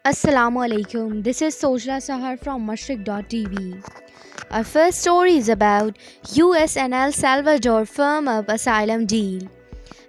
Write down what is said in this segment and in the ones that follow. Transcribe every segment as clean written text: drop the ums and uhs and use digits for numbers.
Assalamu alaikum. This is Sojla Sahar from Mashriq.Tv. Our first story is about US and El Salvador firm up asylum deal.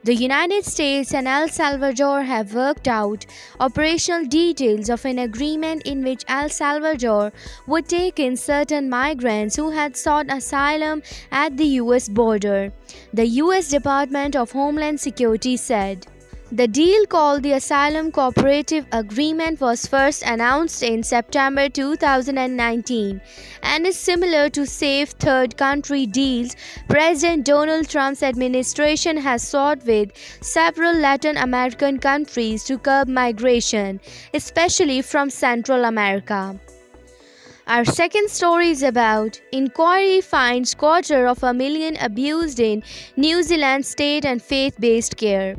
The United States and El Salvador have worked out operational details of an agreement in which El Salvador would take in certain migrants who had sought asylum at the US border, the US Department of Homeland Security said. The deal, called the Asylum Cooperative Agreement, was first announced in September 2019 and is similar to safe third country deals President Donald Trump's administration has sought with several Latin American countries to curb migration, especially from Central America. Our second story is about inquiry finds $250,000 abused in New Zealand state and faith-based care.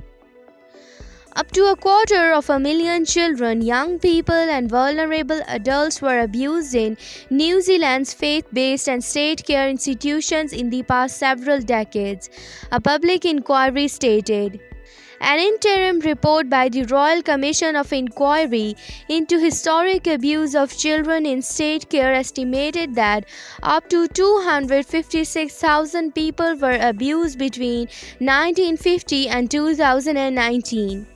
Up to $250,000 children, young people, and vulnerable adults were abused in New Zealand's faith-based and state care institutions in the past several decades, a public inquiry stated. An interim report by the Royal Commission of Inquiry into Historic Abuse of Children in State Care estimated that up to 256,000 people were abused between 1950 and 2019.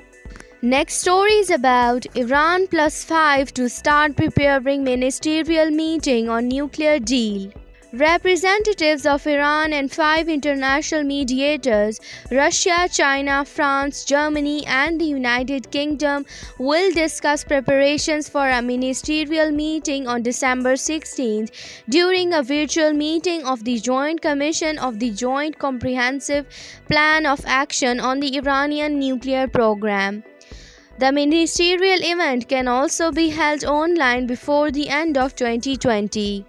Next story is about Iran +5 to start preparing ministerial meeting on nuclear deal. Representatives of Iran and 5 international mediators, Russia, China, France, Germany, and the United Kingdom, will discuss preparations for a ministerial meeting on December 16th during a virtual meeting of the Joint Commission of the Joint Comprehensive Plan of Action on the Iranian nuclear program. The ministerial event can also be held online before the end of 2020.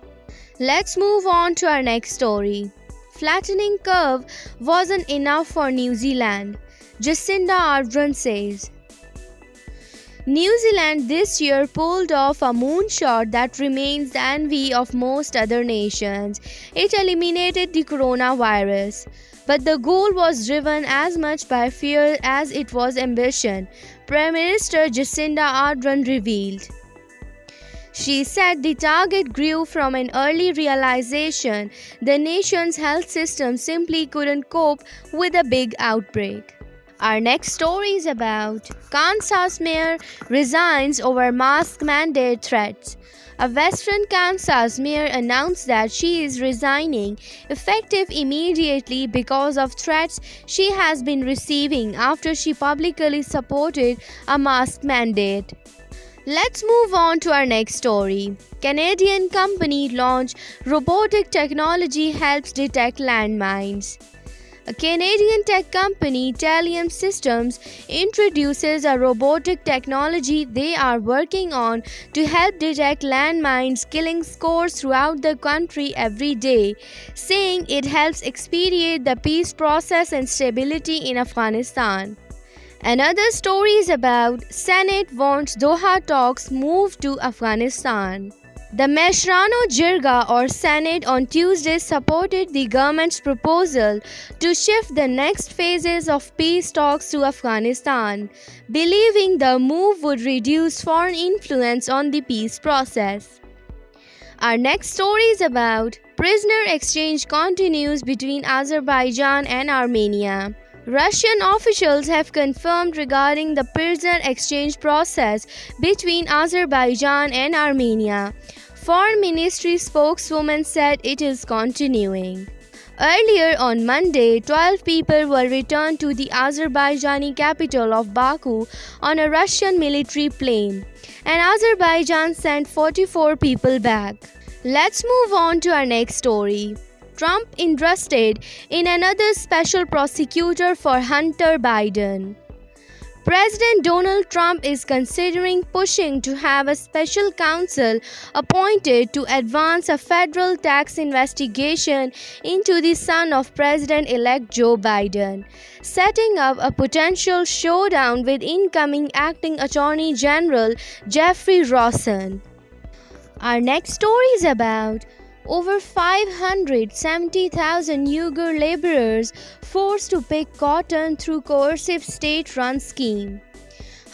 Let's move on to our next story. Flattening curve wasn't enough for New Zealand, Jacinda Ardern says. New Zealand this year pulled off a moonshot that remains the envy of most other nations. It eliminated the coronavirus. But the goal was driven as much by fear as it was ambition, Prime Minister Jacinda Ardern revealed. She said the target grew from an early realization the nation's health system simply couldn't cope with a big outbreak. Our next story is about Kansas mayor resigns over mask mandate threats. A Western Kansas mayor announced that she is resigning, effective immediately because of threats she has been receiving after she publicly supported a mask mandate. Let's move on to our next story. Canadian company launch robotic technology helps detect landmines. A Canadian tech company, Talium Systems, introduces a robotic technology they are working on to help detect landmines killing scores throughout the country every day, saying it helps expedite the peace process and stability in Afghanistan. Another story is about Senate wants Doha talks move to Afghanistan. The Meshrano Jirga or Senate on Tuesday supported the government's proposal to shift the next phases of peace talks to Afghanistan, believing the move would reduce foreign influence on the peace process. Our next story is about prisoner exchange continues between Azerbaijan and Armenia. Russian officials have confirmed regarding the prisoner exchange process between Azerbaijan and Armenia. Foreign Ministry spokeswoman said it is continuing. Earlier on Monday, 12 people were returned to the Azerbaijani capital of Baku on a Russian military plane, and Azerbaijan sent 44 people back. Let's move on to our next story. Trump interested in another special prosecutor for Hunter Biden. President Donald Trump is considering pushing to have a special counsel appointed to advance a federal tax investigation into the son of President-elect Joe Biden, setting up a potential showdown with incoming acting Attorney General Jeffrey Rosen. Our next story is about over 570,000 Uyghur laborers forced to pick cotton through coercive state-run scheme.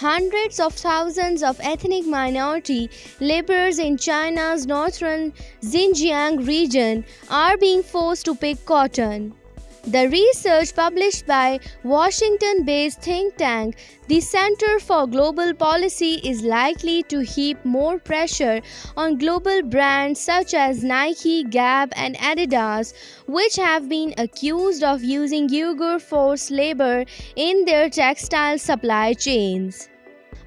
hundreds of thousands of ethnic minority laborers in China's northern Xinjiang region are being forced to pick cotton. The research published by Washington-based think tank, the Center for Global Policy, is likely to heap more pressure on global brands such as Nike, Gap, and Adidas, which have been accused of using Uyghur forced labor in their textile supply chains.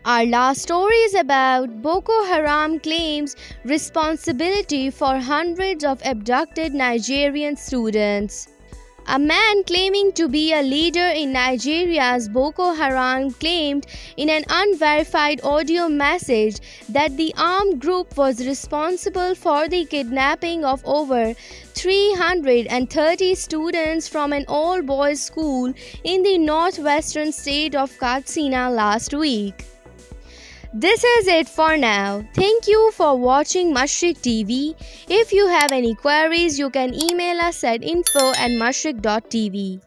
Our last story is about Boko Haram claims responsibility for hundreds of abducted Nigerian students. A man claiming to be a leader in Nigeria's Boko Haram claimed in an unverified audio message that the armed group was responsible for the kidnapping of over 330 students from an all-boys school in the northwestern state of Katsina last week. This is it for now. Thank you for watching Mashriq.Tv. If you have any queries, you can email us at info@Mashriq.Tv.